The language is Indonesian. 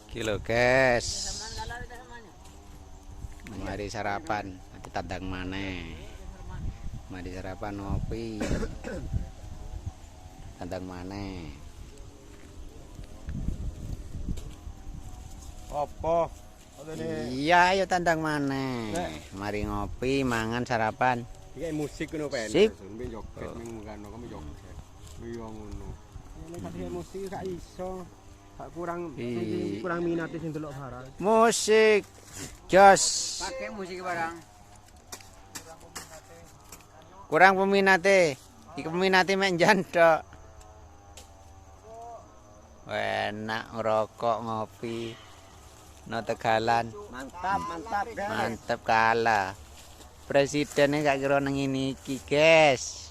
Kilo guys, mari sarapan nanti tandang mana, mari sarapan ngopi tandang mana. Apa? Iya, ayo tandang mana, mari ngopi mangan sarapan. Iki musik ngono pen. Sip. Mbe joget ming ngono kami joget. Iya ngono. Nek kate musik gak iso. Gak kurang minat sing delok barang. Musik jos. Pakai musik barang. Kurang peminate. Iki peminate mek njan tok. Enak ngerokok ngopi. No Tegalan. Mantap, mantap, guys. Mantep kalah. Presidennya gak kira nang ini iki, guys.